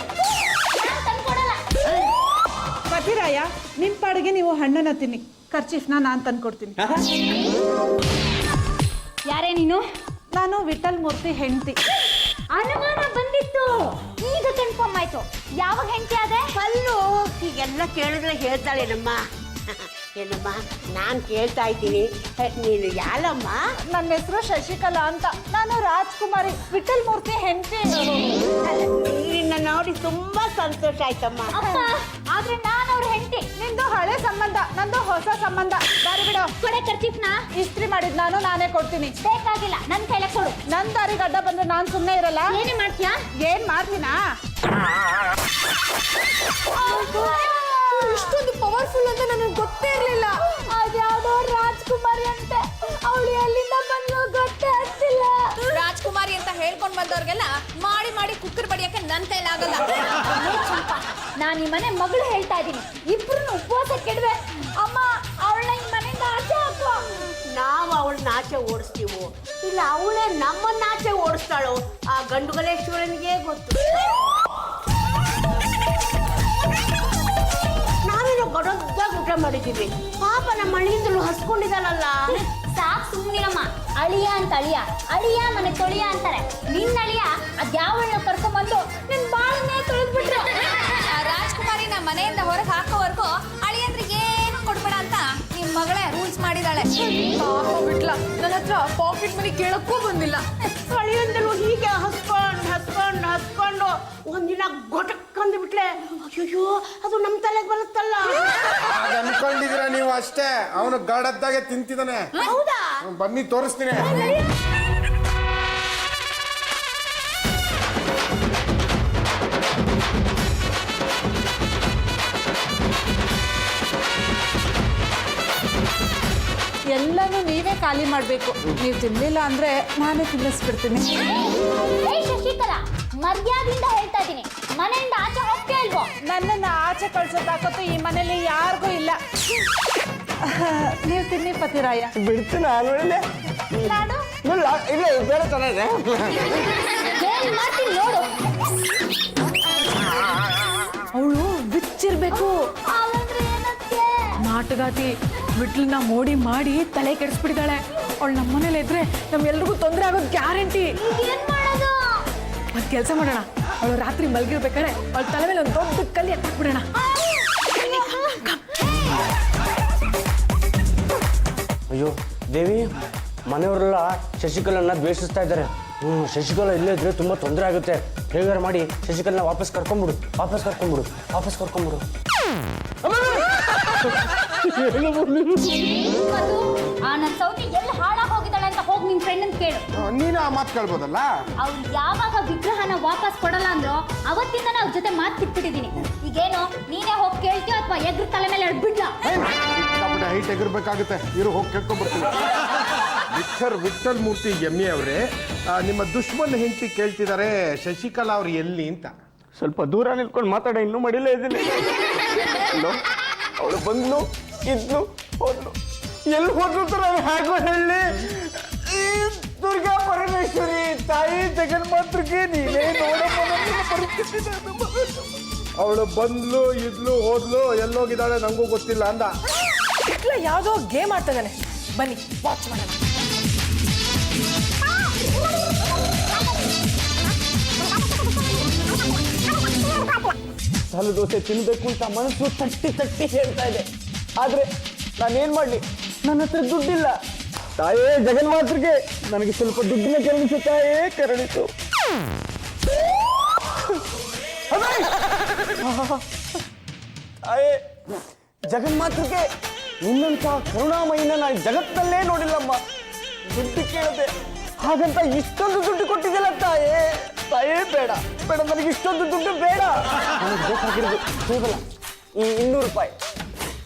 ಪತಿರಾಯ, ನಿಮ್ಮ ಪಾಡಿಗೆ ನೀವು ಹಣ್ಣನ್ನ ತಿನ್ನಿ, ಖರ್ಚೀಫ್ನ ನಾನು ತಂದ್ಕೊಡ್ತೀನಿ. ಯಾರೇ ನೀನು? ನಾನು ವಿಠಲ್ ಮೂರ್ತಿ ಹೆಂಡತಿ. ಅನುಮಾನ ಬಂದಿತ್ತು, ಈಗ ಕನ್ಫರ್ಮ್ ಆಯ್ತು. ಯಾವಾಗ ಹೆಂಡತಿ ಆದೆ? ಪಲ್ಲು ಹೀಗೆಲ್ಲ ಕೇಳಿದ್ರೆ ಹೇಳ್ತಾಳೇನಮ್ಮ? ಏನಮ್ಮ, ನಾನು ಕೇಳ್ತಾ ಇದ್ದೀನಿ, ನೀನು ಯಾರಮ್ಮ? ನನ್ನ ಹೆಸರು ಶಶಿಕಲಾ ಅಂತ. ನಾನು ರಾಜ್ಕುಮಾರಿ, ವಿಠಲ್ ಮೂರ್ತಿ ಹೆಂಡತಿ. ನಿನ್ನ ನೋಡಿ ತುಂಬಾ ಸಂತೋಷ ಆಯ್ತಮ್ಮ. ಅಪ್ಪ, ಆದ್ರೆ ನಾನು ಅವ್ರ ಹೆಂಡತಿ. ನಿಂದು ಹಳೆ ಸಂಬಂಧ, ನಂದು ಹೊಸ ಸಂಬಂಧ. ದಾರಿ ಬಿಡು. ಕೊಡೆ ಕರ್ಚಿಫ್ನ. ಇಸ್ತ್ರಿ ಮಾಡಿದ್ ನಾನೇ ಕೊಡ್ತೀನಿ. ಬೇಕಾಗಿಲ್ಲ, ನನ್ ಕೈಲಕ್ ಕೊಡು. ನನ್ ದಾರಿಗೆ ಅಡ್ಡ ಬಂದ್ರೆ ನಾನು ಸುಮ್ಮನೆ ಇರಲ್ಲ. ಏನೇ ಮಾಡ್ತೀಯಾ? ಏನ್ ಮಾಡ್ತೀನಾ? ಇಷ್ಟೊಂದು ಪವರ್ಫುಲ್ ಅಂತ ನನಗೆ ಗೊತ್ತೇ ಇರಲಿಲ್ಲ. ಅದ್ಯಾವುದೋ ರಾಜ್ಕುಮಾರಿ ಅಂತೆ, ಅವಳು ಎಲ್ಲಿಂದ ಬಂದ್ಲು ಗೊತ್ತೇ ಆಗ್ತಿಲ್ಲ. ರಾಜ್ಕುಮಾರಿ ಅಂತ ಹೇಳ್ಕೊಂಡ್ ಬಂದವ್ರಿಗೆಲ್ಲ ಮಾಡಿ ಮಾಡಿ ಕುಕ್ಕರ್ ಬಡಿಯಕ್ಕೆ ನನ್ನ ಕೈಲಾಗಲ್ಲ. ನಾನು ಈ ಮನೆ ಮಗಳು ಹೇಳ್ತಾ ಇದ್ದೀನಿ, ಇಬ್ರು ಉಪವಾಸ ಕೆಡವೆ. ಅಮ್ಮ, ಅವಳನ್ನ ಈ ಮನೆಯಿಂದ ಆಚೆ ಹಾಕೋ. ನಾವು ಅವಳನ್ನ ಆಚೆ ಓಡಿಸ್ತೀವೋ ಇಲ್ಲ ಅವಳೇ ನಮ್ಮನ್ನ ಆಚೆ ಓಡಿಸ್ತಾಳೋ ಆ ಗಂಡುಗಲೇಶ್ವರನಿಗೆ ಗೊತ್ತು. ನಾವೇನೋ ಗಡದ್ದಾಗಿ ಊಟ ಮಾಡಿದ್ದೀವಿ, ಪಾಪ ನಮ್ಮ ಮನೆಯಿಂದಲೂ ಹಸ್ಕೊಂಡಿದ್ದಾಳಲ್ಲ. ಸಾಕ್ ಸುಮ್ನಿರಮ್ಮ. ಅಳಿಯ ಅಂತ ಅಳಿಯ ಮನೆ ತೊಳಿಯ ಅಂತಾರೆ. ನಿನ್ನ ಅಳಿಯ ಅದ್ಯಾವಳನ್ನ ಕರ್ಕೊಂಡ್ಬಂದು ನಿನ್ ಬಾಳನ್ನೇ ತೊಳೆದ್ಬಿಟ್ರು. ರಾಜ್ಕುಮಾರಿ ನಮ್ಮ ಮನೆಯಿಂದ ಹೊರಗೆ ಹಾಕೋವರೆಗೂ ಅಳಿಯಂದ್ರಿಗೆ ಏನು ಕೊಡ್ಬೇಡ ಅಂತ ನಿಮ್ ಮಗಳೇ ರೂಲ್ಸ್ ಮಾಡಿದಾಳೆ. ಪಾಪ ಬಿಟ್ಲ, ನನ್ನ ಹತ್ರ ಪಾಕೆಟ್ ಮನಿ ಕೇಳಕ್ಕೂ ಬಂದಿಲ್ಲ. ಅಳಿಯಂದಲೂ ಹೀಗೆ ಹಸ್ಕೊಂಡು ಒಂದಿನ ಗೊಟಕ್ಕಂದು ಬಿಟ್ಲೆ, ಅಯ್ಯೋ ಅದು ನಮ್ಮ ತಲೆಗೆ ಬರುತ್ತಲ್ಲ. ಅನ್ಕೊಂಡಿದ್ದೀರಾ ನೀವು ಅಷ್ಟೇ? ಅವನು ಗಾಡದ್ದಾಗೆ ತಿಂತಿದ್ದಾನೆ. ಹೌದಾ? ಬನ್ನಿ ತೋರಿಸ್ತೀನಿ. ಎಲ್ಲನೂ ನೀವೇ ಖಾಲಿ ಮಾಡಬೇಕು. ನೀವು ತಿನ್ನಲಿಲ್ಲ ಅಂದರೆ ನಾನೇ ತಿನ್ನಿಸ್ಬಿಡ್ತೀನಿ. ಶಶಿಕಲಾ, ಮರ್ಯಾದೆಯಿಂದ ಹೇಳ್ತಾ ಇದ್ದೀನಿ, ಮನೆಯಿಂದ ಆಚೆ ಹೋಗ್ತಾ ಇಲ್ವೋ? ನನ್ನನ್ನು ಆಚೆ ಕಳ್ಸೋ ತಾಕತ್ತು ಈ ಮನೇಲಿ ಯಾರಿಗೂ ಇಲ್ಲ. ನೀವು ತಿನ್ನಿ ಪತಿರಾಯ. ಬಿಡ್ತೀನಿ ಆಮೇಲೆ. ನಾನು ಇಲ್ಲ, ಬೇರೆ ಚೆನ್ನಾಗಿದೆ. ಏನ್ ಮಾಡ್ತೀನಿ ನೋಡು. ಅವಳು ಬಿಚ್ಚಿರ್ಬೇಕು. ಹಾಗಂದ್ರೆ ಏನಕ್ಕೆ? ಆಟಗಾತಿ ವಿಟ್ಲನ್ನ ಮೋಡಿ ಮಾಡಿ ತಲೆ ಕೆಡಿಸ್ಬಿಟ್ಟಿದ್ದಾಳೆ. ಅವಳು ನಮ್ಮ ಮನೇಲಿ ಇದ್ರೆ ನಮ್ಗೆಲ್ರಿಗೂ ತೊಂದರೆ ಆಗೋದು ಗ್ಯಾರಂಟಿ. ಏನ್ ಮಾಡೋದು? ಒಂದು ಕೆಲಸ ಮಾಡೋಣ, ಅವಳು ರಾತ್ರಿ ಮಲಗಿರ್ಬೇಕಾದ್ರೆ ಅವಳ ತಲೆ ಮೇಲೆ ಒಂದು ದೊಡ್ಡ ಕಲ್ಲಿ ಎತ್ತಾಕ್ಬಿಡೋಣ. ಅಯ್ಯೋ ದೇವಿ, ಮನೆಯವರೆಲ್ಲ ಶಶಿಕಲನ್ನ ದ್ವೇಷಿಸ್ತಾ ಇದ್ದಾರೆ. ಶಶಿಕಲಾ ಇಲ್ಲೇ ಇದ್ರೆ ತುಂಬ ತೊಂದರೆ ಆಗುತ್ತೆ. ಹೇಗಾರು ಮಾಡಿ ಶಶಿಕಲನ್ನ ವಾಪಸ್ ಕರ್ಕೊಂಬಿಡು. ಆ ನನ್ನ ಸೌತಿ ಎಲ್ಲಿ ಹಾಳಾಗಿ ಹೋಗಿದ್ದಾಳೆ ಅಂತ ಹೋಗಿ ನಿನ್ ಫ್ರೆಂಡ್ ಕೇಳು. ನೀನು ಆ ಮಾತು ಕೇಳ್ಬೋದಲ್ಲ. ಅವ್ರು ಯಾವಾಗ ವಿಗ್ರಹನ ವಾಪಸ್ ಕೊಡಲ್ಲ ಅಂದ್ರೋ ಅವತ್ತಿಂದನೇ ಅವ್ರ ಜೊತೆ ಮಾತು ಬಿಟ್ಬಿಟ್ಟಿದೀನಿ. ಈಗೇನು ನೀನೇ ಹೋಗಿ ಕೇಳ್ತೀಯೋ ಅಥವಾ ಎಗ್ರ ತಲೆ ಮೇಲೆ ಎಡ್ಬಿಡ್ಲ? ಹೈಟ್ ಎಗರ್ಬೇಕಾಗುತ್ತೆ. ಇರು ಹೋಗಿ ಕೇಳ್ಕೊಂಡ್ಬರ್ತೀನಿ. ವಿಠಲ್ ಮೂರ್ತಿ ಎಮ್ಮೆ ಅವರೇ, ನಿಮ್ಮ ದುಶ್ಮನ್ ಹೆಂಡತಿ ಕೇಳ್ತಿದ್ದಾರೆ ಶಶಿಕಲಾ ಅವ್ರು ಎಲ್ಲಿ ಅಂತ. ಸ್ವಲ್ಪ ದೂರ ನಿಲ್ಕೊಂಡು ಮಾತಾಡ, ಇನ್ನೂ ಮಡಿಲೇ ಇದ್ದೀನಿ. ಅವಳು ಬಂದ್ಲು, ಇದ್ಲು, ಹೋದ್ಲು. ಎಲ್ಲಿ ಹೋದ್ಲು ಅಂತ ನಾನು ಹೇಗೋ ಹೇಳಿ. ದುರ್ಗಾ ಪರಮೇಶ್ವರಿ ತಾಯಿ ಜಗನ್ಮಾತೃಗೆ ನೀನೇ ನೋಡಪ್ಪ. ಅವಳು ಬಂದ್ಲು, ಇದ್ಲು, ಹೋದ್ಲು, ಎಲ್ಲೋಗಿದ್ದಾಳೆ ನಂಗೂ ಗೊತ್ತಿಲ್ಲ ಅಂದ. ವಿಟ್ಲ ಯಾವುದೋ ಗೇಮ್ ಆಡ್ತಾ ಇದ್ದಾನೆ. ಬನ್ನಿ ವಾಚ್ ಮಾಡೋಣ. ಸಾಲು ದೋಸೆ ತಿನ್ಬೇಕು ಅಂತ ಮನಸ್ಸು ತಟ್ಟಿ ಹೇಳ್ತಾ ಇದೆ. ಆದ್ರೆ ನಾನೇನ್ ಮಾಡ್ಲಿ, ನನ್ನ ಹತ್ರ ದುಡ್ಡಿಲ್ಲ. ತಾಯೇ ಜಗನ್ಮಾತೃಗೆ ನನಗೆ ಸ್ವಲ್ಪ ದುಡ್ಡಿನ ಕರುಣಿಸು ತಾಯೇ, ಕರುಣಿಸು. ತಾಯೇ ಜಗನ್ಮಾತೃಗೆ, ನಿನ್ನಂತ ಕರುಣಾಮಯಿನ ನಾನು ಜಗತ್ತಲ್ಲೇ ನೋಡಿಲ್ಲಮ್ಮ. ದುಡ್ಡು ಕೇಳದೆ ಹಾಗಂತ ಇಷ್ಟೊಂದು ದುಡ್ಡು ಕೊಟ್ಟಿದ್ದಿಲ್ಲ ತಾಯೇ. ತಾಯೇ ಬೇಡ ಬೇಡ, ನನಗೆ ಇಷ್ಟೊಂದು ದುಡ್ಡು ಬೇಡ. ನನಗೆ ಬೇಕಾಗಿರೋದು ಕೇವಲ ಈ 200 ರೂಪಾಯಿ.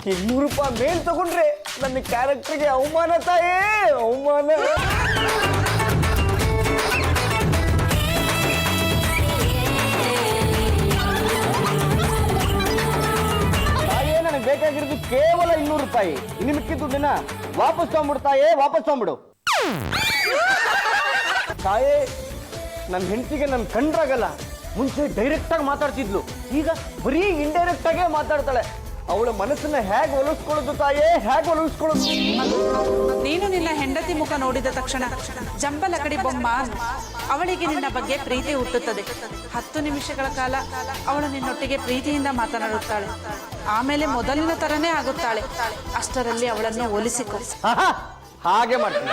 200 ರೂಪಾಯಿ ಮೇಲ್ ತಗೊಂಡ್ರೆ ನನ್ನ ಕ್ಯಾರೆಕ್ಟರ್ಗೆ ಅವಮಾನ ತಾಯೇ, ಅವಮಾನ. ತಾಯೇ ನನಗೆ ಬೇಕಾಗಿರೋದು ಕೇವಲ 200 ರೂಪಾಯಿ. ಇನ್ನು ಮಿಕ್ಕಿದ ದುಡ್ಡನ್ನ ವಾಪಸ್ ತಗೊಂಡ್ಬಿಡು ತಾಯೇ, ವಾಪಸ್ ತಗೊಂಡ್ಬಿಡು. ತಾಯೇ ನನ್ನ ಹೆಂಡತಿಗೆ ನನ್ನ ಕಂಡ್ರಾಗಲ್ಲ. ಮುಂಚೆ ಡೈರೆಕ್ಟ್ ಆಗಿ ಮಾತಾಡ್ತಿದ್ಲು, ಈಗ ಬರೀ ಇಂಡೈರೆಕ್ಟ್ ಆಗೇ ಮಾತಾಡ್ತಾಳೆ. ಅವಳ ಮನಸ್ಸನ್ನ ಹೇಗೆ ಒಲಿಸ್ಕೊಳ್ಳೋದು ತಾಯೇ, ಹೇಗೆ ಒಲಿಸ್ಕೊಳ್ಳೋದು? ನೀನು ನಿನ್ನ ಹೆಂಡತಿ ಮುಖ ನೋಡಿದ ತಕ್ಷಣ ಜಂಬಲಕಡಿ ಬೊಮ್ಮ ಅವಳಿಗೆ ನಿನ್ನ ಬಗ್ಗೆ ಪ್ರೀತಿ ಹುಟ್ಟುತ್ತದೆ. 10 ನಿಮಿಷಗಳ ಕಾಲ ಅವಳು ನಿನ್ನೊಟ್ಟಿಗೆ ಪ್ರೀತಿಯಿಂದ ಮಾತನಾಡುತ್ತಾಳೆ. ಆಮೇಲೆ ಮೊದಲಿನ ತರನೇ ಆಗುತ್ತಾಳೆ. ಅಷ್ಟರಲ್ಲಿ ಅವಳನ್ನು ಒಲಿಸಿಕೊ. ಹಾಗೆ ಮಾಡ್ತೀನಿ.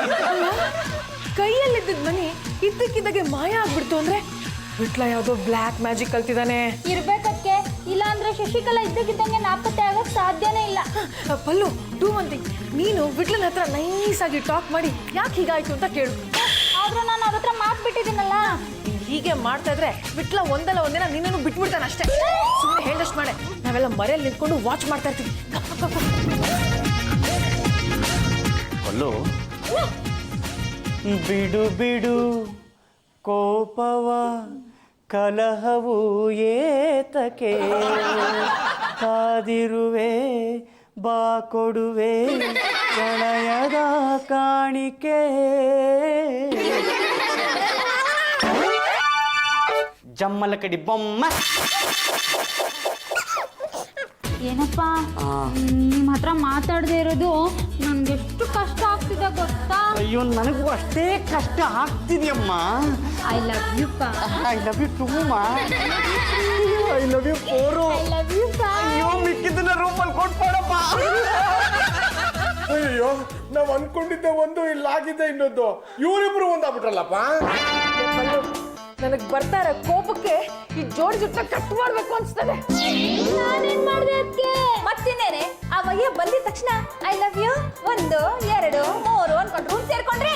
ಕೈಯಲ್ಲಿದ್ದ ಮನಿ ಇದ್ದಕ್ಕಿದ್ದಾಗೆ ಮಾಯ ಆಗ್ಬಿಡ್ತು ಅಂದ್ರೆ ವಿಟ್ಲ ಯಾವುದೋ ಬ್ಲ್ಯಾಕ್ ಮ್ಯಾಜಿಕ್ ಕಲ್ತಿದ್ದಾನೆ ಇರ್ಬೇಕಕ್ಕೆ, ಇಲ್ಲ ಅಂದ್ರೆ ಶಶಿಕಲಾ ಇದ್ದಕ್ಕಿದ್ದಂಗೆ ನಾಪತ್ತೆ ಆಗಕ್ ಸಾಧ್ಯನೇ ಇಲ್ಲ. ಪಲ್ಲು, ಡೂ ಒನ್ ಥಿಂಗ್. ನೀನು ವಿಟ್ಲನ ಹತ್ರ ನೈಸ್ ಆಗಿ ಟಾಕ್ ಮಾಡಿ ಯಾಕೆ ಹೀಗಾಯ್ತು ಅಂತ ಕೇಳು. ಆದ್ರೆ ನಾನು ಅವ್ರ ಹತ್ರ ಮಾತು ಬಿಟ್ಟಿದ್ದೀನಲ್ಲ. ಹೀಗೆ ಮಾಡ್ತಾ ಇದ್ರೆ ವಿಟ್ಲ ಒಂದಲ್ಲ ಒಂದಿನ ನಿನ್ನನ್ನು ಬಿಟ್ಬಿಡ್ತಾನೆ ಅಷ್ಟೇ. ಸುಮ್ಮನೆ ಹೇಳಿದಷ್ಟು ಮಾಡೆ. ನಾವೆಲ್ಲ ಮರೆಯಲ್ಲಿ ನಿಂತ್ಕೊಂಡು ವಾಚ್ ಮಾಡ್ತಾ ಇರ್ತೀವಿ. ಪಲ್ಲು, ಬಿಡು ಬಿಡು ಕೋಪವ, ಕಲಹವು ಏತಕೆ, ಕಾದಿರುವೆ ಬಾ ಕೊಡುವೆ ಪ್ರಣಯದ ಕಾಣಿಕೆ. ಜಮ್ಮಲಕಡಿ ಬೊಮ್ಮ. ಏನಪ್ಪ ನಿಮ್ಮ ಹತ್ರ ಮಾತಾಡದೆ ಇರೋದು ನನ್ಗೆ ಎಷ್ಟು ಕಷ್ಟ ಆಗ್ತಿದೆ ಗೊತ್ತಾ? ಅಯ್ಯೋ, ನನಗೂ ಅಷ್ಟೇ ಕಷ್ಟ ಆಗ್ತಿದೆಯಮ್ಮ. ಐ ಲವ್ ಯು ಪಾ. ಐ ಲವ್ ಯು ಟೂ ಮಾ. I love you four. I love you ಪಾ. ಅಯ್ಯೋ, ಮಿಕ್ಕಿದ್ದನ್ನ ರೂಮಲ್ಲಿ ಕೊಟ್ಬೇಡಪ್ಪ. ಅಯ್ಯೋ, ನಾವ್ ಅನ್ಕೊಂಡಿದ್ದೆ ಒಂದು, ಇಲ್ಲಾಗಿದ್ದೆ ಇನ್ನೊಂದು. ಇವರಿಬ್ರು ಒಂದಾಗ್ಬಿಟ್ರಲ್ಲಪ್ಪ. ನನಗೆ ಬರ್ತಾ ಇರೋ ಕೋಪಕ್ಕೆ ಈ ಜೋಡಿ ಜೊತೆ ಕಟ್ ಮಾಡ್ಬೇಕು ಅನ್ಸ್ತದೆ. ನಾನೇನ್ ಮಾಡ್ದೆ ಅದಕ್ಕೆ? ಮತ್ತಿನ್ನೇನೆ, ಆ ವಯ್ಯ ಬಂದಿದ ತಕ್ಷಣ ಐ ಲವ್ ಯು 1 2 3 ಅನ್ಕೊಂಡು ರೂಮ್ ಸೇರ್ಕೊಂಡ್ರೆ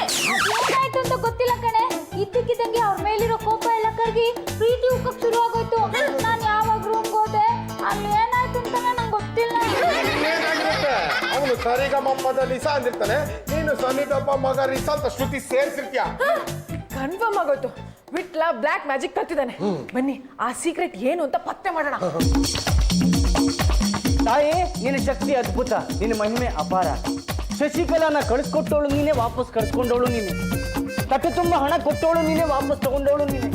ಏನಾಯ್ತು ಅಂತ ಗೊತ್ತಿಲ್ಲ ಕಣೆ. ಇದ್ದಕ್ಕಿದ್ದಂಗೆ ಅವ್ರ ಮೇಲಿರೋ ಕೋಪ ಎಲ್ಲ ಕರಗಿ ಪ್ರೀತಿ ಉಕ್ಕಕ್ ಶುರು ಆಗೋಯ್ತು. ನಾನು ಯಾವಾಗ ರೂಮ್ಗೆ ಹೋದೆ, ಅಲ್ಲಿ ಏನಾಯ್ತು ಅಂತ ನಂಗೆ ಗೊತ್ತಿಲ್ಲ. ಏನಾಗಿರುತ್ತೆ? ಅವನು ಸರಿಗಮಮ್ಮದ ಲಿಸ ಅಂದಿರ್ತಾನೆ, ನೀನು ಸನಿದಪ್ಪ ಮಗ ರಿಸ ಅಂತ ಶ್ರುತಿ ಸೇರ್ಸಿರ್ತೀಯ. ಕನ್ಫರ್ಮ್ ಆಗೋಯ್ತು, ವಿಟ್ಲ ಬ್ಲ್ಯಾಕ್ ಮ್ಯಾಜಿಕ್ ಕಲ್ತಿದ್ದಾನೆ. ಬನ್ನಿ ಆ ಸೀಕ್ರೆಟ್ ಏನು ಅಂತ ಪತ್ತೆ ಮಾಡೋಣ. ತಾಯಿ, ನಿನ್ನ ಶಕ್ತಿ ಅದ್ಭುತ, ನಿನ್ನ ಮಹಿಮೆ ಅಪಾರ. ಶಶಿಕಲಾನ ಕಳಿಸ್ಕೊಟ್ಟವಳು ನೀನೆ, ವಾಪಸ್ ಕಳ್ಸ್ಕೊಂಡವಳು ನೀನೆ. ತಟ್ಟು ತುಂಬ ಹಣ ಕೊಟ್ಟವಳು ನೀನೆ, ವಾಪಸ್ ತಗೊಂಡವಳು ನೀನೆ.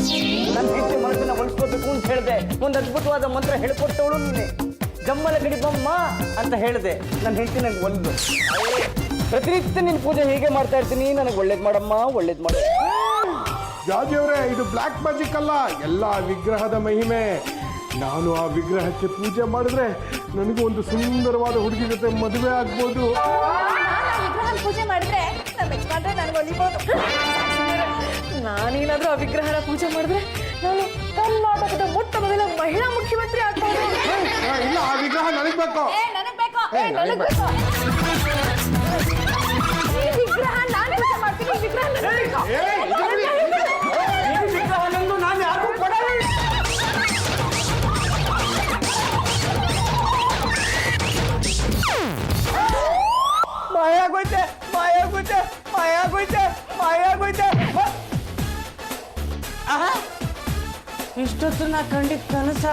ನನ್ನ ಹೆಂಡತಿ ಮನಸ್ಸನ್ನ ಒಲಿಸ್ಕೋಬೇಕು ಅಂತ ಹೇಳಿದೆ, ಒಂದು ಅದ್ಭುತವಾದ ಮಂತ್ರ ಹೇಳ್ಕೊಟ್ಟವಳು ನೀನೆ. ಜಮ್ಮಲ ಗಡಿ ಬಮ್ಮ ಅಂತ ಹೇಳಿದೆ. ನನ್ನ ಹೆಂಡತಿ ನಂಗೆ ಒಂದು ಪ್ರತಿನಿತ್ಯ ನಿನ್ನ ಪೂಜೆ ಹೀಗೆ ಮಾಡ್ತಾ ಇರ್ತೀನಿ, ನನಗೆ ಒಳ್ಳೇದು ಮಾಡಮ್ಮ, ಒಳ್ಳೇದು ಮಾಡು. ಜಾಜಿಯವರೇ, ಇದು ಬ್ಲ್ಯಾಕ್ ಮ್ಯಾಜಿಕ್ ಅಲ್ಲ, ಎಲ್ಲ ವಿಗ್ರಹದ ಮಹಿಮೆ. ನಾನು ಆ ವಿಗ್ರಹಕ್ಕೆ ಪೂಜೆ ಮಾಡಿದ್ರೆ ನನಗೂ ಒಂದು ಸುಂದರವಾದ ಹುಡುಗಿ ಜೊತೆ ಮದುವೆ ಆಗ್ಬೋದು. ವಿಗ್ರಹ ಪೂಜೆ ಮಾಡಿದ್ರೆ ನಮ್ಮ ಯಜಮಾನ್ರೆ ನನಗೆ ಒಲಿಬೋದು. ನಾನೇನಾದ್ರೂ ಆ ವಿಗ್ರಹನ ಪೂಜೆ ಮಾಡಿದ್ರೆ ನಾನು ಕರ್ನಾಟಕದ ಮೊಟ್ಟ ಮೊದಲ ಮಹಿಳಾ ಮುಖ್ಯಮಂತ್ರಿ ಆಗ್ಬೋದು. ಇಲ್ಲ, ಆ ವಿಗ್ರಹ ನನಗ್ ಬೇಕು. ನನಗ್ ಬೇಕು, ನನಗ್ ಬೇಕು. ಈ ವಿಗ್ರಹ ನಾನು ಪೂಜೆ ಮಾಡ್ತೀನಿ, ಈ ವಿಗ್ರಹ ನನಗ್ ಬೇಕು. ಈ ವಿಗ್ರಹ ನಂದು, ನಾನು ಯಾರಿಗೂ ಕೊಡಲ್ಲ. ಮಾಯಾಗೋಯ್ತೆ, ಮಾಯಾಗೋಯ್ತೆ, ಮಾಯಾಗೋಯ್ತೆ, ಮಾಯಾಗೋಯ್ತೆ. ಇಷ್ಟೊತ್ತು ನಾ ಕಂಡಿದ್ದ ಕನಸ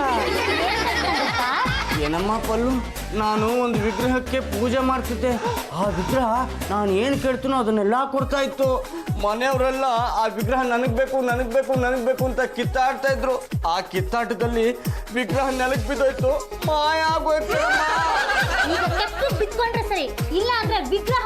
ಏನಮ್ಮ ಪಲ್ಲು? ನಾನು ಒಂದು ವಿಗ್ರಹಕ್ಕೆ ಪೂಜೆ ಮಾಡ್ತಿದ್ದೆ. ಆ ವಿಗ್ರಹ ನಾನು ಏನು ಕೇಳ್ತೀನೋ ಅದನ್ನೆಲ್ಲ ಕೊಡ್ತಾ ಇತ್ತು. ಮನೆಯವರೆಲ್ಲ ಆ ವಿಗ್ರಹ ನನಗೆ ಬೇಕು, ನನಗೆ ಬೇಕು, ನನಗೆ ಬೇಕು ಅಂತ ಕಿತ್ತಾಡ್ತಾ ಇದ್ರು. ಆ ಕಿತ್ತಾಟದಲ್ಲಿ ವಿಗ್ರಹ ನೆಲಕ್ಕೆ ಬಿದ್ದೋಯ್ತು, ಮಾಯ ಆಗೋಯ್ತು. ಈಗ ಬಿಟ್ಕೊಂಡ್ರೆ ಸರಿ, ಇಲ್ಲ ಅಂದ್ರೆ ವಿಗ್ರಹ